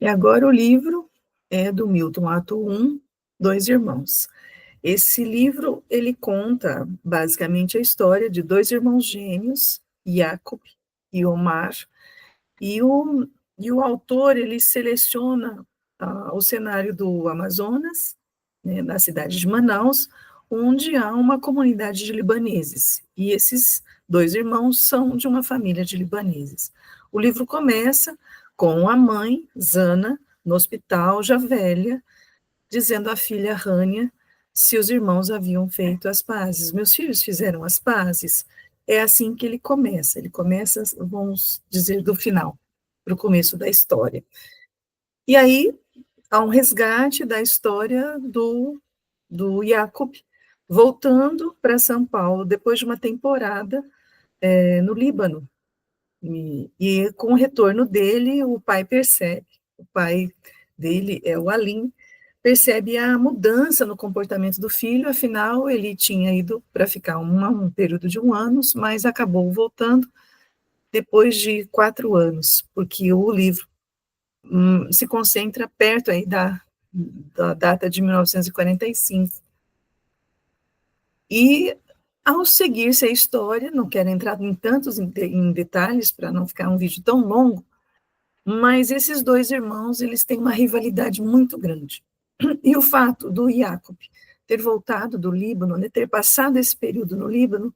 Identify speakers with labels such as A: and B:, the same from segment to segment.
A: E agora o livro é do Milton, ato 1, Dois Irmãos. Esse livro, ele conta basicamente a história de dois irmãos gêmeos, Jacob e Omar, e o autor, ele seleciona o cenário do Amazonas, né, na cidade de Manaus, onde há uma comunidade de libaneses, e esses dois irmãos são de uma família de libaneses. O livro começa com a mãe, Zana, no hospital, já velha, dizendo à filha Rânia se os irmãos haviam feito as pazes. Meus filhos fizeram as pazes? É assim que ele começa, vamos dizer, do final, para o começo da história. E aí há um resgate da história do Jacob, voltando para São Paulo, depois de uma temporada no Líbano. E com o retorno dele, o pai percebe, o pai dele é o Alim, percebe a mudança no comportamento do filho, afinal, ele tinha ido para ficar um período de 1 ano, mas acabou voltando depois de 4 anos, porque o livro se concentra perto aí da data de 1945. E, ao seguir-se a história, não quero entrar em tantos em detalhes, para não ficar um vídeo tão longo, mas esses dois irmãos, eles têm uma rivalidade muito grande. E o fato do Jacob ter voltado do Líbano, né, ter passado esse período no Líbano,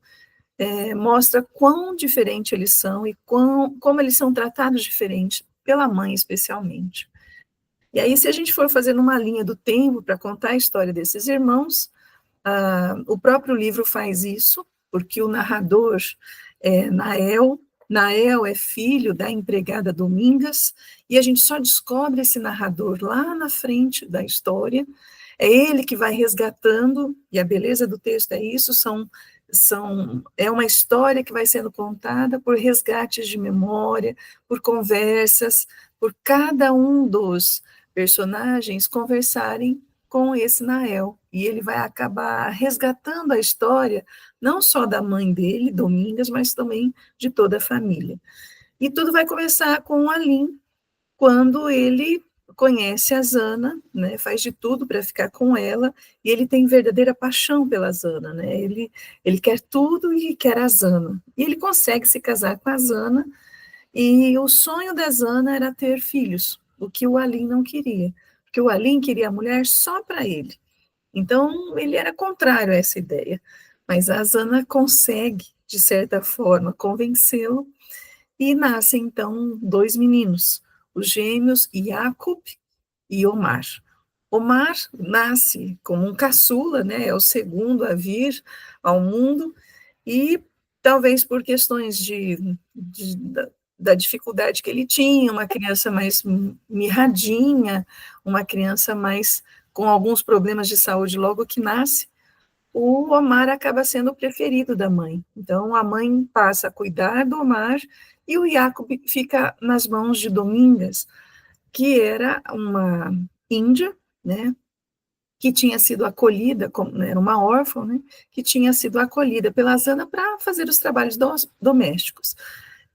A: mostra quão diferente eles são e como eles são tratados diferente, pela mãe especialmente. E aí, se a gente for fazendo uma linha do tempo para contar a história desses irmãos, o próprio livro faz isso, porque o narrador é Nael. Nael é filho da empregada Domingas, e a gente só descobre esse narrador lá na frente da história. É ele que vai resgatando, e a beleza do texto é isso, é uma história que vai sendo contada por resgates de memória, por conversas, por cada um dos personagens conversarem com esse Nael, e ele vai acabar resgatando a história, não só da mãe dele, Domingas, mas também de toda a família. E tudo vai começar com o Alim, quando ele conhece a Zana, né, faz de tudo para ficar com ela, e ele tem verdadeira paixão pela Zana, né, ele quer tudo e quer a Zana, e ele consegue se casar com a Zana, e o sonho da Zana era ter filhos, o que o Alim não queria, porque o Alim queria a mulher só para ele. Então, ele era contrário a essa ideia, mas a Zana consegue, de certa forma, convencê-lo, e nascem, então, dois meninos, os gêmeos Jacob e Omar. Omar nasce como um caçula, né, é o segundo a vir ao mundo, e talvez por questões da dificuldade que ele tinha, uma criança mais mirradinha, uma criança mais com alguns problemas de saúde logo que nasce, o Omar acaba sendo o preferido da mãe. Então, a mãe passa a cuidar do Omar e o Jacob fica nas mãos de Domingas, que era uma índia, né, que tinha sido acolhida, era uma órfã, né, que tinha sido acolhida pela Zana para fazer os trabalhos domésticos.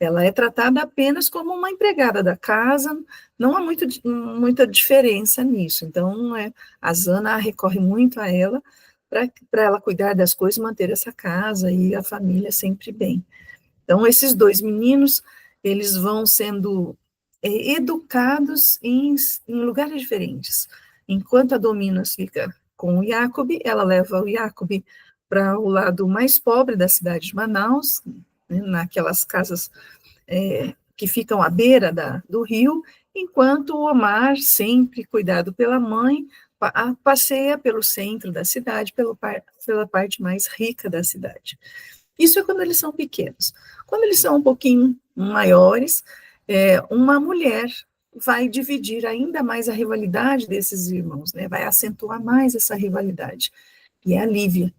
A: Ela é tratada apenas como uma empregada da casa, não há muita diferença nisso. Então, a Zana recorre muito a ela para ela cuidar das coisas, manter essa casa e a família sempre bem. Então, esses dois meninos, eles vão sendo educados em lugares diferentes. Enquanto a Dominas fica com o Jacob, ela leva o Jacob para o lado mais pobre da cidade de Manaus, né, naquelas casas que ficam à beira do rio, enquanto o Omar, sempre cuidado pela mãe, passeia pelo centro da cidade, pela parte mais rica da cidade. Isso é quando eles são pequenos. Quando eles são um pouquinho maiores, uma mulher vai dividir ainda mais a rivalidade desses irmãos, né? Vai acentuar mais essa rivalidade, e é a Lívia.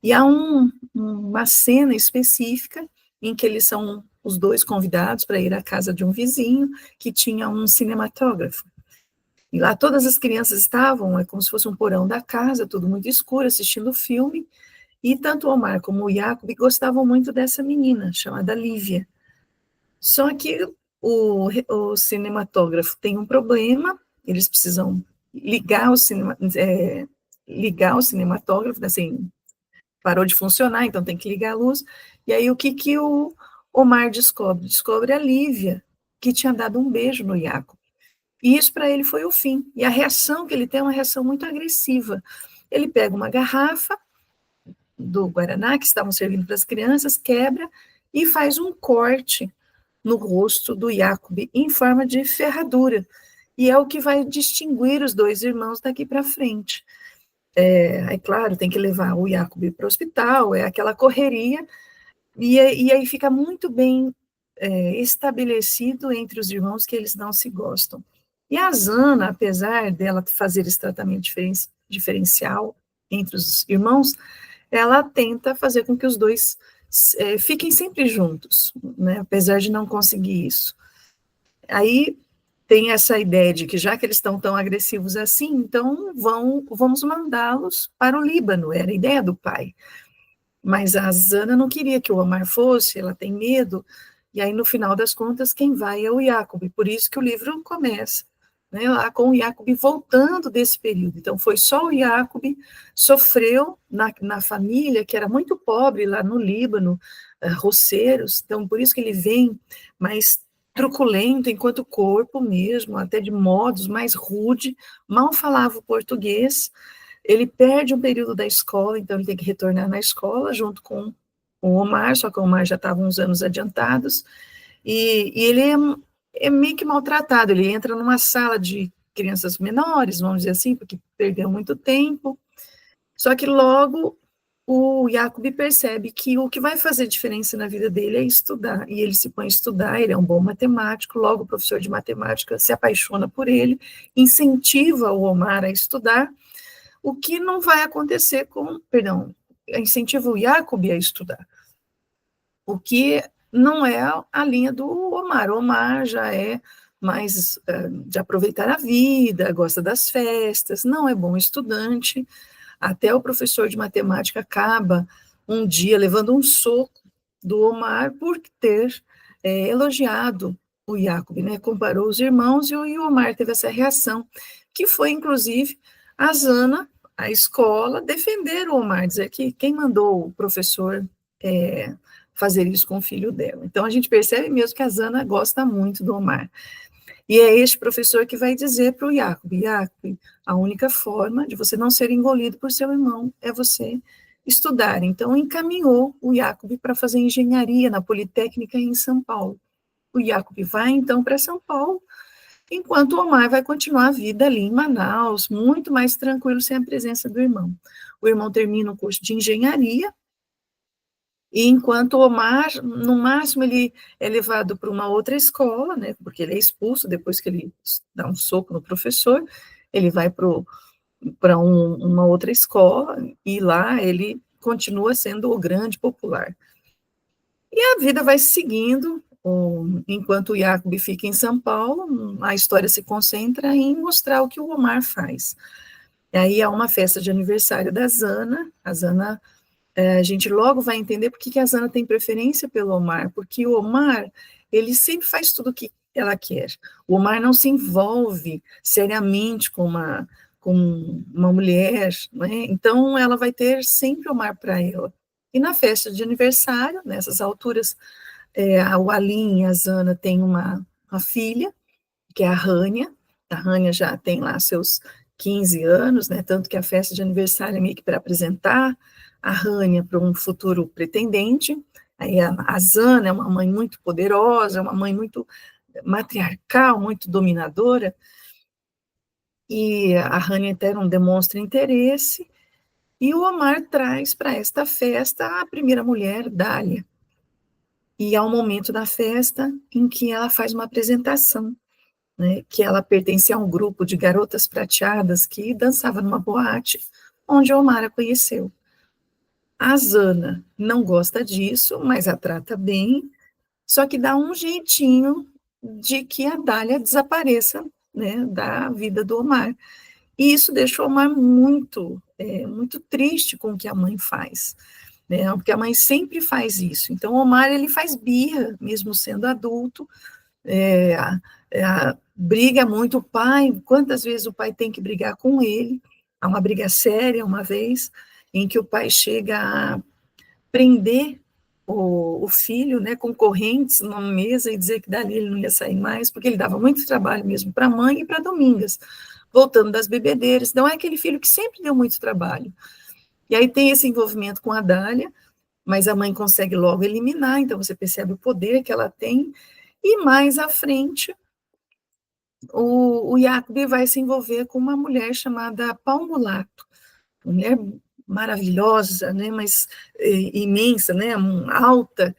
A: E há uma cena específica em que eles são os dois convidados para ir à casa de um vizinho que tinha um cinematógrafo. E lá todas as crianças estavam, é como se fosse um porão da casa, tudo muito escuro, assistindo o filme, e tanto o Omar como o Jacob gostavam muito dessa menina, chamada Lívia. Só que o cinematógrafo tem um problema, eles precisam ligar ligar o cinematógrafo, assim, parou de funcionar, então tem que ligar a luz. E aí o que o Omar descobre? Descobre a Lívia, que tinha dado um beijo no Iaco. E isso para ele foi o fim. E a reação que ele tem é uma reação muito agressiva. Ele pega uma garrafa do Guaraná que estavam servindo para as crianças, quebra e faz um corte no rosto do Jacob em forma de ferradura. E é o que vai distinguir os dois irmãos daqui para frente. Aí, claro, tem que levar o Jacob para o hospital, é aquela correria, e aí fica muito bem estabelecido entre os irmãos que eles não se gostam. E a Zana, apesar dela fazer esse tratamento diferencial entre os irmãos, ela tenta fazer com que os dois fiquem sempre juntos, né, apesar de não conseguir isso. Aí tem essa ideia de que já que eles estão tão agressivos assim, então vamos mandá-los para o Líbano, era a ideia do pai. Mas a Zana não queria que o Omar fosse, ela tem medo, e aí no final das contas quem vai é o Jacob, por isso que o livro começa, né, lá com o Jacob voltando desse período. Então foi só o Jacob, sofreu na família, que era muito pobre lá no Líbano, roceiros, então por isso que ele vem mais truculento enquanto corpo mesmo, até de modos mais rude, mal falava o português. Ele perde um período da escola, então ele tem que retornar na escola junto com o Omar, só que o Omar já estava uns anos adiantados, e ele é meio que maltratado, ele entra numa sala de crianças menores, vamos dizer assim, porque perdeu muito tempo, só que logo o Jacob percebe que o que vai fazer diferença na vida dele é estudar, e ele se põe a estudar, ele é um bom matemático, logo o professor de matemática se apaixona por ele, incentiva o Omar a estudar, o que não vai acontecer incentiva o Jacob a estudar, o que não é a linha do Omar. O Omar já é mais de aproveitar a vida, gosta das festas, não é bom estudante, até o professor de matemática acaba um dia levando um soco do Omar por ter elogiado o Jacob, né? Comparou os irmãos e o Omar teve essa reação, que foi, inclusive, a Zana, a escola, defender o Omar, dizer que quem mandou o professor fazer isso com o filho dela. Então, a gente percebe mesmo que a Zana gosta muito do Omar. E é este professor que vai dizer para o Jacob, a única forma de você não ser engolido por seu irmão é você estudar. Então, encaminhou o Jacob para fazer engenharia na Politécnica em São Paulo. O Jacob vai, então, para São Paulo, enquanto o Omar vai continuar a vida ali em Manaus, muito mais tranquilo, sem a presença do irmão. O irmão termina o curso de engenharia, e enquanto o Omar, no máximo, ele é levado para uma outra escola, né, porque ele é expulso depois que ele dá um soco no professor, ele vai para uma outra escola, e lá ele continua sendo o grande popular. E a vida vai seguindo, enquanto o Jacob fica em São Paulo, a história se concentra em mostrar o que o Omar faz. E aí há uma festa de aniversário da Zana, a Zana, a gente logo vai entender por que a Zana tem preferência pelo Omar, porque o Omar, ele sempre faz tudo o que ela quer. O Omar não se envolve seriamente com uma mulher, né? Então ela vai ter sempre o Omar para ela. E na festa de aniversário, nessas alturas, o Alim e a Zana têm uma filha, que é a Rania já tem lá seus 15 anos, né, tanto que a festa de aniversário é meio que para apresentar a Rania para um futuro pretendente. Aí a Zana é uma mãe muito poderosa, uma mãe muito matriarcal, muito dominadora, e a Rania até não demonstra interesse, e o Omar traz para esta festa a primeira mulher, Dália, e há um momento da festa em que ela faz uma apresentação, né, que ela pertencia a um grupo de garotas prateadas que dançava numa boate, onde o Omar a conheceu. A Zana não gosta disso, mas a trata bem, só que dá um jeitinho de que a Dália desapareça, né, da vida do Omar. E isso deixa o Omar muito triste com o que a mãe faz, né, porque a mãe sempre faz isso. Então, o Omar, ele faz birra, mesmo sendo adulto, briga muito o pai, quantas vezes o pai tem que brigar com ele, há uma briga séria uma vez, em que o pai chega a prender o filho, né, com correntes numa mesa e dizer que dali ele não ia sair mais, porque ele dava muito trabalho mesmo para a mãe e para Domingas, voltando das bebedeiras. Então, é aquele filho que sempre deu muito trabalho. E aí tem esse envolvimento com a Dália, mas a mãe consegue logo eliminar, então você percebe o poder que ela tem, e mais à frente, o Jacob vai se envolver com uma mulher chamada Palmulato, mulher maravilhosa, né, mas imensa, né, alta,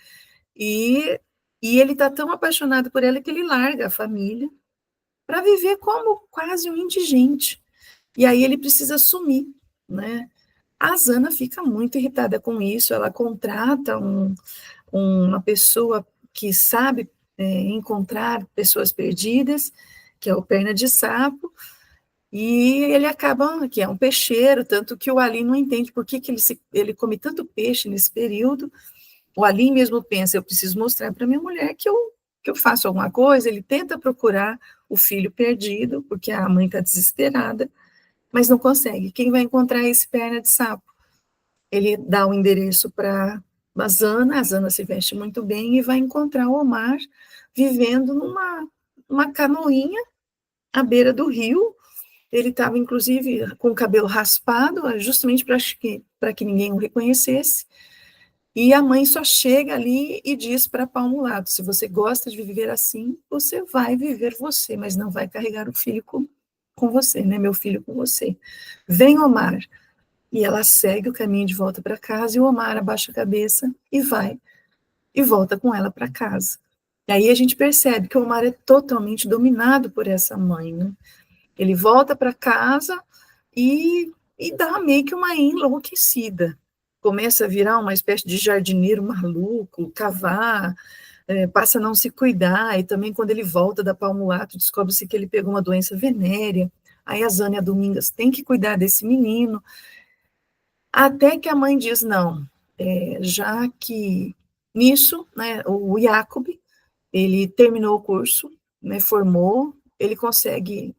A: e ele está tão apaixonado por ela que ele larga a família para viver como quase um indigente. E aí ele precisa sumir, né? A Zana fica muito irritada com isso, ela contrata uma pessoa que sabe encontrar pessoas perdidas, que é o Perna de Sapo, e ele acaba, que é um peixeiro, tanto que o Ali não entende por que ele come tanto peixe nesse período. O Ali mesmo pensa, eu preciso mostrar para minha mulher que eu faço alguma coisa. Ele tenta procurar o filho perdido, porque a mãe está desesperada, mas não consegue. Quem vai encontrar é esse Perna de Sapo? Ele dá o endereço para a Zana se veste muito bem e vai encontrar o Omar vivendo numa canoinha à beira do rio. Ele estava, inclusive, com o cabelo raspado, justamente para que ninguém o reconhecesse. E a mãe só chega ali e diz para Palmulato, se você gosta de viver assim, você vai viver você, mas não vai carregar o filho com você, né? Meu filho com você. Vem, Omar. E ela segue o caminho de volta para casa, e o Omar abaixa a cabeça e vai, e volta com ela para casa. E aí a gente percebe que o Omar é totalmente dominado por essa mãe, né? Ele volta para casa e dá meio que uma enlouquecida. Começa a virar uma espécie de jardineiro maluco, cavar, passa a não se cuidar, e também quando ele volta da Palmulato, descobre-se que ele pegou uma doença venérea, aí a Zânia Domingas tem que cuidar desse menino, até que a mãe diz, não, já que nisso, né, o Jacob, ele terminou o curso, né, formou, ele consegue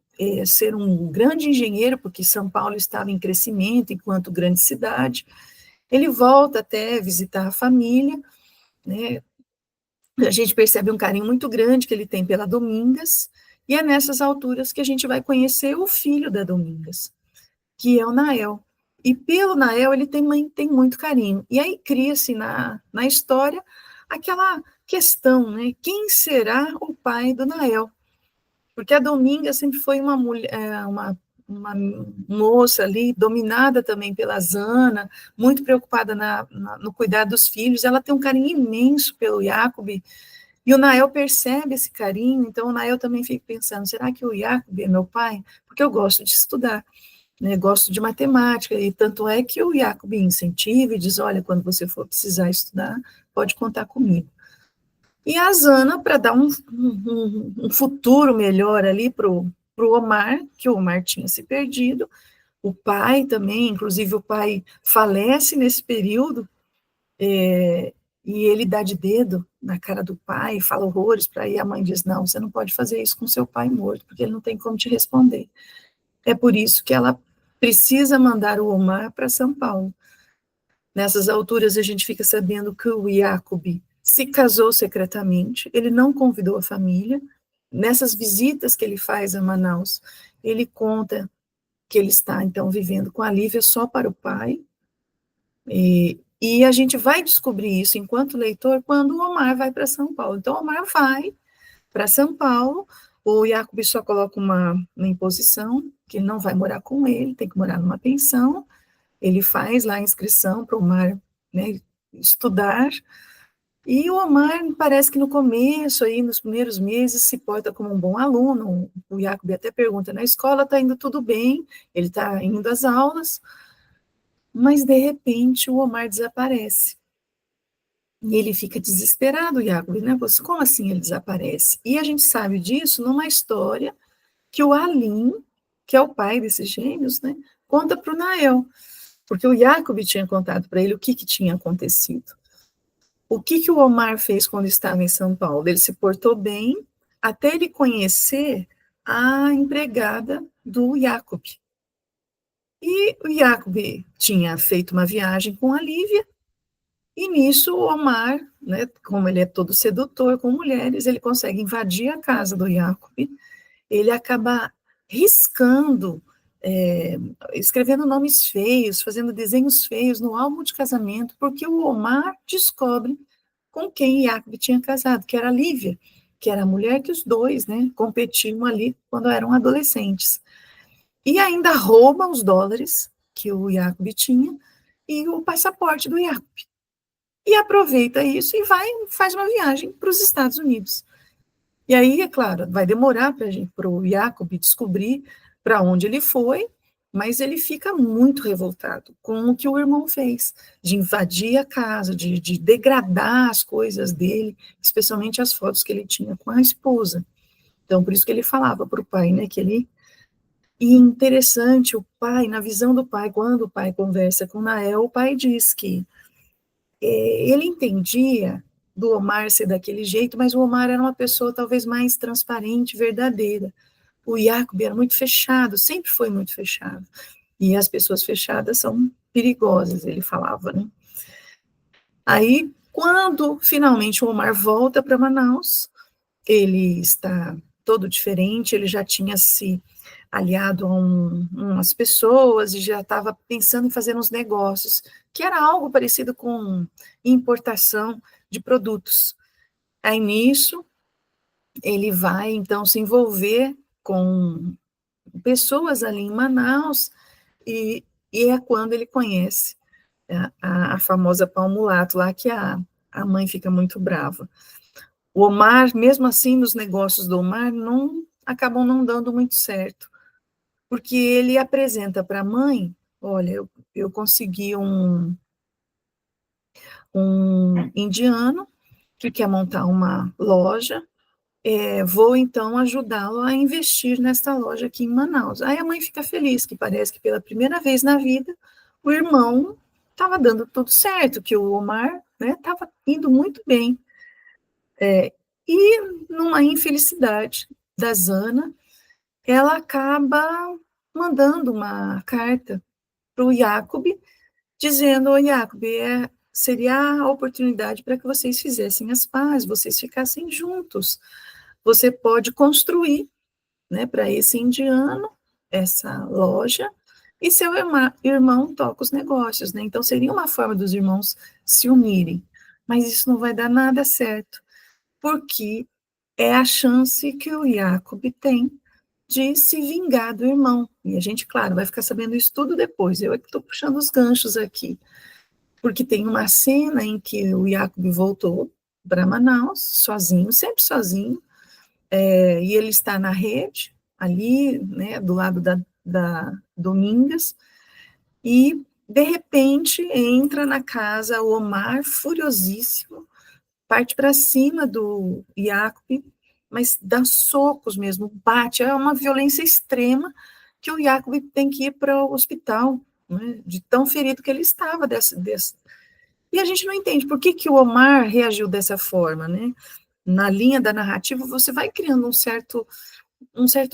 A: ser um grande engenheiro, porque São Paulo estava em crescimento enquanto grande cidade. Ele volta até visitar a família, né, a gente percebe um carinho muito grande que ele tem pela Domingas, e é nessas alturas que a gente vai conhecer o filho da Domingas, que é o Nael. E pelo Nael ele tem muito carinho. E aí cria-se na história aquela questão, né? Quem será o pai do Nael? Porque a Dominga sempre foi uma mulher, uma moça ali, dominada também pela Zana, muito preocupada no cuidado dos filhos. Ela tem um carinho imenso pelo Jacob, e o Nael percebe esse carinho, então o Nael também fica pensando, será que o Jacob é meu pai? Porque eu gosto de estudar, né, gosto de matemática, e tanto é que o Jacob incentiva e diz, olha, quando você for precisar estudar, pode contar comigo. E a Zana, para dar um futuro melhor ali para o Omar, que o Omar tinha se perdido, o pai também, inclusive o pai falece nesse período, e ele dá de dedo na cara do pai, fala horrores para aí, a mãe diz, não, você não pode fazer isso com seu pai morto, porque ele não tem como te responder. É por isso que ela precisa mandar o Omar para São Paulo. Nessas alturas, a gente fica sabendo que o Jacob se casou secretamente, ele não convidou a família. Nessas visitas que ele faz a Manaus, ele conta que ele está, então, vivendo com a Lívia só para o pai. E a gente vai descobrir isso, enquanto leitor, quando o Omar vai para São Paulo. Então, o Omar vai para São Paulo, o Jacob só coloca uma imposição, que ele não vai morar com ele, tem que morar numa pensão. Ele faz lá a inscrição para o Omar, né, estudar, e o Omar parece que no começo, aí, nos primeiros meses, se porta como um bom aluno. O Jacob até pergunta, na escola está indo tudo bem, ele está indo às aulas, mas de repente o Omar desaparece. E ele fica desesperado, o Jacob, né? Como assim ele desaparece? E a gente sabe disso numa história que o Alim, que é o pai desses gêmeos, né, conta para o Nael, porque o Jacob tinha contado para ele o que tinha acontecido. O que o Omar fez quando estava em São Paulo? Ele se portou bem, até ele conhecer a empregada do Jacob. E o Jacob tinha feito uma viagem com a Lívia, e nisso o Omar, né, como ele é todo sedutor com mulheres, ele consegue invadir a casa do Jacob, ele acaba riscando, escrevendo nomes feios, fazendo desenhos feios no álbum de casamento, porque o Omar descobre com quem Jacob tinha casado, que era a Lívia, que era a mulher que os dois, né, competiam ali quando eram adolescentes. E ainda rouba os dólares que o Jacob tinha e o passaporte do Jacob. E aproveita isso e faz uma viagem para os Estados Unidos. E aí, é claro, vai demorar para o Jacob descobrir para onde ele foi, mas ele fica muito revoltado com o que o irmão fez, de invadir a casa, de degradar as coisas dele, especialmente as fotos que ele tinha com a esposa. Então, por isso que ele falava para o pai, né, que ele... E interessante, o pai, na visão do pai, quando o pai conversa com Nael, o pai diz que ele entendia do Omar ser daquele jeito, mas o Omar era uma pessoa talvez mais transparente, verdadeira. O Jacob era muito fechado, sempre foi muito fechado. E as pessoas fechadas são perigosas, ele falava, né? Aí, quando finalmente o Omar volta para Manaus, ele está todo diferente, ele já tinha se aliado a umas pessoas e já estava pensando em fazer uns negócios, que era algo parecido com importação de produtos. Aí, nisso, ele vai, então, se envolver com pessoas ali em Manaus, e é quando ele conhece a famosa Palmulato lá, que a mãe fica muito brava. O Omar, mesmo assim, nos negócios do Omar, acabam não dando muito certo, porque ele apresenta para a mãe, olha, eu consegui um indiano que quer montar uma loja, vou então ajudá-lo a investir nesta loja aqui em Manaus. Aí a mãe fica feliz, que parece que pela primeira vez na vida, o irmão estava dando tudo certo, que o Omar estava indo muito bem. E numa infelicidade da Zana, ela acaba mandando uma carta para o Jacob, dizendo, ô Jacob, seria a oportunidade para que vocês fizessem as pazes, vocês ficassem juntos. Você pode construir, né, para esse indiano, essa loja, e seu irmão toca os negócios, né? Então, seria uma forma dos irmãos se unirem. Mas isso não vai dar nada certo, porque é a chance que o Jacob tem de se vingar do irmão. E a gente, claro, vai ficar sabendo isso tudo depois. Eu é que estou puxando os ganchos aqui. Porque tem uma cena em que o Jacob voltou para Manaus, sozinho, sempre sozinho, e ele está na rede, ali, né, do lado da Domingas, e, de repente, entra na casa o Omar, furiosíssimo, parte para cima do Jacob, mas dá socos mesmo, bate, é uma violência extrema que o Jacob tem que ir para o hospital, né, de tão ferido que ele estava desse. E a gente não entende por que o Omar reagiu dessa forma, né? Na linha da narrativa, você vai criando um certo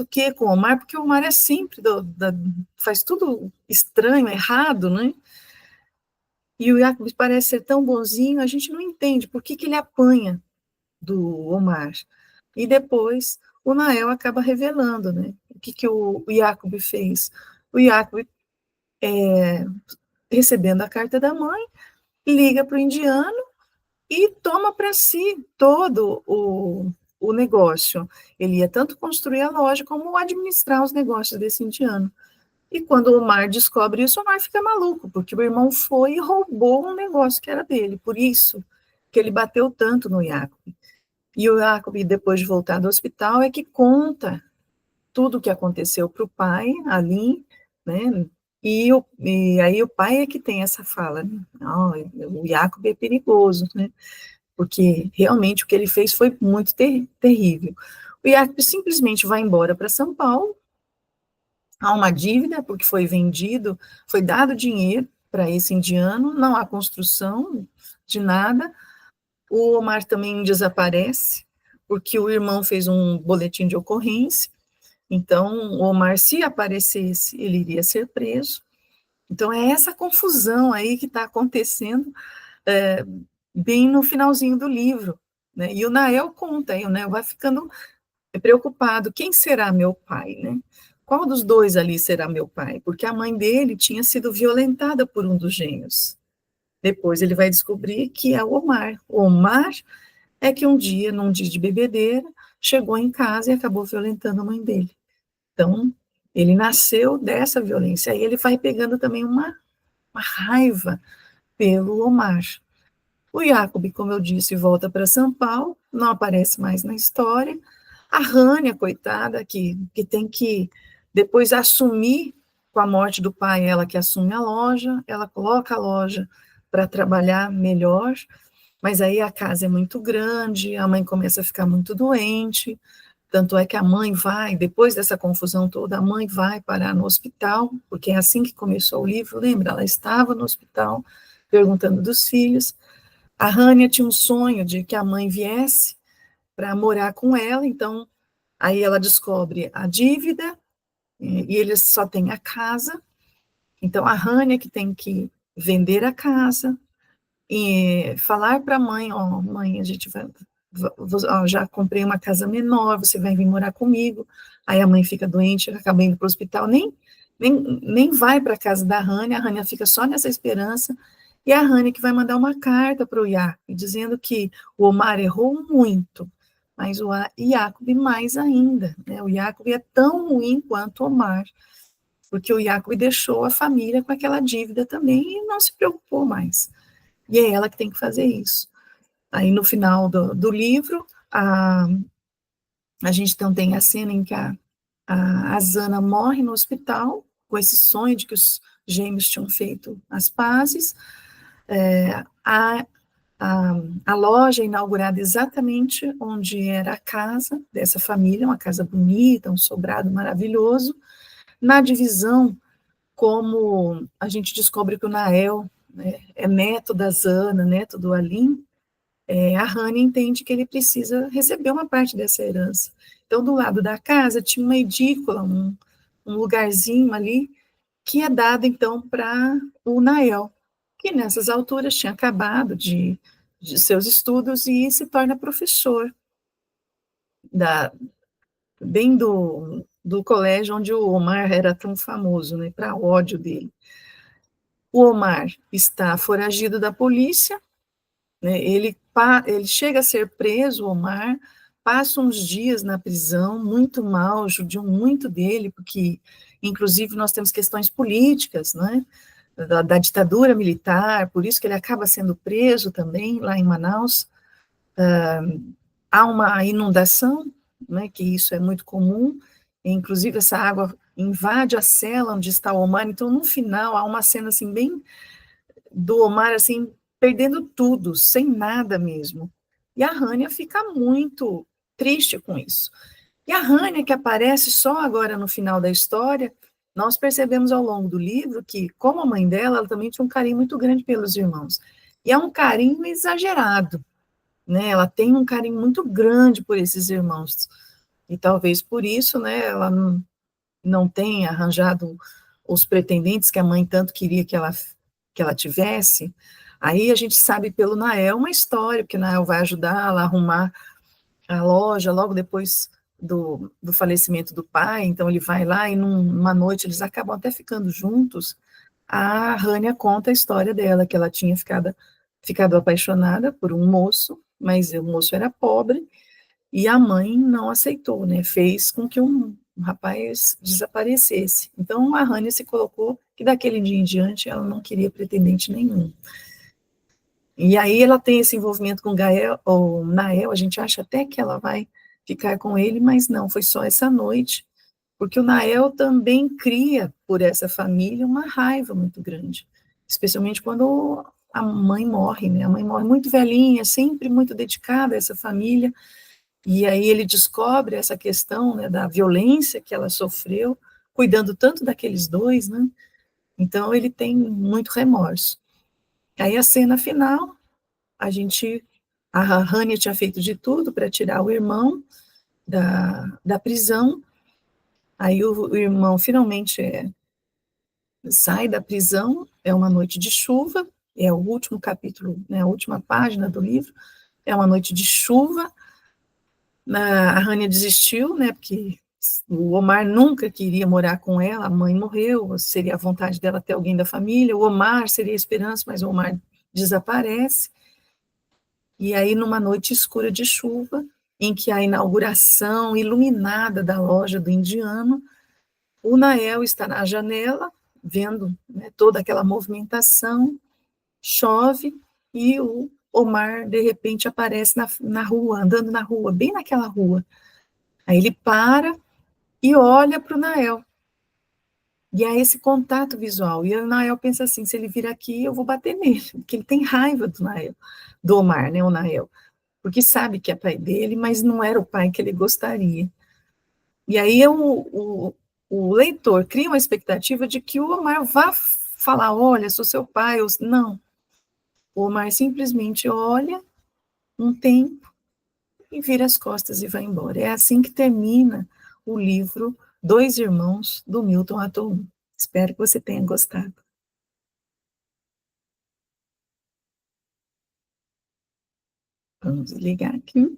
A: quê com o Omar, porque o Omar é sempre, faz tudo estranho, errado, né? E o Jacob parece ser tão bonzinho, a gente não entende por que ele apanha do Omar. E depois o Nael acaba revelando, né? O que o Jacob fez. O Jacob, recebendo a carta da mãe, liga para o indiano e toma para si todo o negócio. Ele ia tanto construir a loja como administrar os negócios desse indiano. E quando o Omar descobre isso, o Omar fica maluco, porque o irmão foi e roubou um negócio que era dele. Por isso que ele bateu tanto no Jacob. E o Jacob, depois de voltar do hospital, é que conta tudo o que aconteceu para o pai ali, né? E aí o pai é que tem essa fala, né? Oh, o Jacob é perigoso, né? Porque realmente o que ele fez foi muito terrível. O Jacob simplesmente vai embora para São Paulo, há uma dívida, porque foi vendido, foi dado dinheiro para esse indiano, não há construção de nada, o Omar também desaparece, porque o irmão fez um boletim de ocorrência, então o Omar, se aparecesse, ele iria ser preso. Então é essa confusão aí que está acontecendo bem no finalzinho do livro, né? E o Nael conta, aí o Nael vai ficando preocupado, quem será meu pai, né? Qual dos dois ali será meu pai? Porque a mãe dele tinha sido violentada por um dos gêmeos. Depois ele vai descobrir que é o Omar. O Omar é que um dia, num dia de bebedeira, chegou em casa e acabou violentando a mãe dele. Então, ele nasceu dessa violência. Aí ele vai pegando também uma raiva pelo Omar. O Jacob, como eu disse, volta para São Paulo, não aparece mais na história. A Rânia, coitada, que tem que depois assumir, com a morte do pai, ela que assume a loja, ela coloca a loja para trabalhar melhor, mas aí a casa é muito grande, a mãe começa a ficar muito doente, tanto é que a mãe vai, depois dessa confusão toda, a mãe vai parar no hospital, porque é assim que começou o livro, lembra? Ela estava no hospital, perguntando dos filhos. A Rânia tinha um sonho de que a mãe viesse para morar com ela, então aí ela descobre a dívida, e eles só têm a casa, então a Rânia que tem que vender a casa, e falar para a mãe, ó, mãe, a gente vai, ó, já comprei uma casa menor, você vai vir morar comigo, aí a mãe fica doente, acaba indo para o hospital, nem vai para a casa da Rânia, a Rânia fica só nessa esperança, e a Rânia que vai mandar uma carta para o Jacob, dizendo que o Omar errou muito, mas o Jacob mais ainda, né? O Jacob é tão ruim quanto o Omar, porque o Jacob deixou a família com aquela dívida também e não se preocupou mais. E é ela que tem que fazer isso. Aí no final do livro, a gente então tem a cena em que a Zana morre no hospital, com esse sonho de que os gêmeos tinham feito as pazes. A, a loja é inaugurada exatamente onde era a casa dessa família, uma casa bonita, um sobrado maravilhoso. Na divisão, como a gente descobre que o Nael, né, é neto da Zana, neto do Alim, a Rani entende que ele precisa receber uma parte dessa herança. Então, do lado da casa, tinha uma edícula, um lugarzinho ali, que é dado, então, para o Nael, que nessas alturas tinha acabado de seus estudos e se torna professor, da, bem do colégio onde o Omar era tão famoso, né, para ódio dele. O Omar está foragido da polícia, né, ele chega a ser preso, o Omar, passa uns dias na prisão, muito mal, judiam muito dele, porque, inclusive, nós temos questões políticas, né, da ditadura militar, por isso que ele acaba sendo preso também, lá em Manaus. Há uma inundação, né, que isso é muito comum, inclusive essa água invade a cela onde está o Omar, então, no final, há uma cena, assim, bem do Omar, assim, perdendo tudo, sem nada mesmo. E a Rânia fica muito triste com isso. E a Rânia, que aparece só agora no final da história, nós percebemos ao longo do livro que, como a mãe dela, ela também tinha um carinho muito grande pelos irmãos. E é um carinho exagerado, né? Ela tem um carinho muito grande por esses irmãos. E talvez por isso, né, ela não tenha arranjado os pretendentes que a mãe tanto queria que ela tivesse. Aí a gente sabe pelo Nael uma história, porque o Nael vai ajudá-la a arrumar a loja logo depois do falecimento do pai, então ele vai lá e numa noite eles acabam até ficando juntos. A Rânia conta a história dela, que ela tinha ficado apaixonada por um moço, mas o moço era pobre, e a mãe não aceitou, né, fez com que um rapaz desaparecesse. Então a Rânia se colocou que daquele dia em diante ela não queria pretendente nenhum. E aí ela tem esse envolvimento com o Gael, ou Nael, a gente acha até que ela vai ficar com ele, mas não, foi só essa noite, porque o Nael também cria por essa família uma raiva muito grande, especialmente quando a mãe morre, né? A mãe morre muito velhinha, sempre muito dedicada a essa família, e aí ele descobre essa questão, né, da violência que ela sofreu, cuidando tanto daqueles dois, né? Então ele tem muito remorso. Aí a cena final, a gente A Hania tinha feito de tudo para tirar o irmão da prisão. Aí o irmão finalmente sai da prisão, é uma noite de chuva, é o último capítulo, né, a última página do livro, é uma noite de chuva. A Hania desistiu, né, porque o Omar nunca queria morar com ela, a mãe morreu, seria a vontade dela ter alguém da família, o Omar seria a esperança, mas o Omar desaparece. E aí, numa noite escura de chuva, em que a inauguração iluminada da loja do indiano, o Nael está na janela, vendo, né, toda aquela movimentação, chove, e o Omar, de repente, aparece na rua, andando na rua, bem naquela rua. Aí ele para e olha para o Nael. E há esse contato visual. E o Nael pensa assim: se ele vir aqui, eu vou bater nele, porque ele tem raiva do Nael, do Omar, né, o Nael, porque sabe que é pai dele, mas não era o pai que ele gostaria. E aí o leitor cria uma expectativa de que o Omar vá falar: olha, sou seu pai. Não. O Omar simplesmente olha um tempo e vira as costas e vai embora. É assim que termina o livro Dois Irmãos, do Milton Atum. Espero que você tenha gostado. Vamos ligar aqui.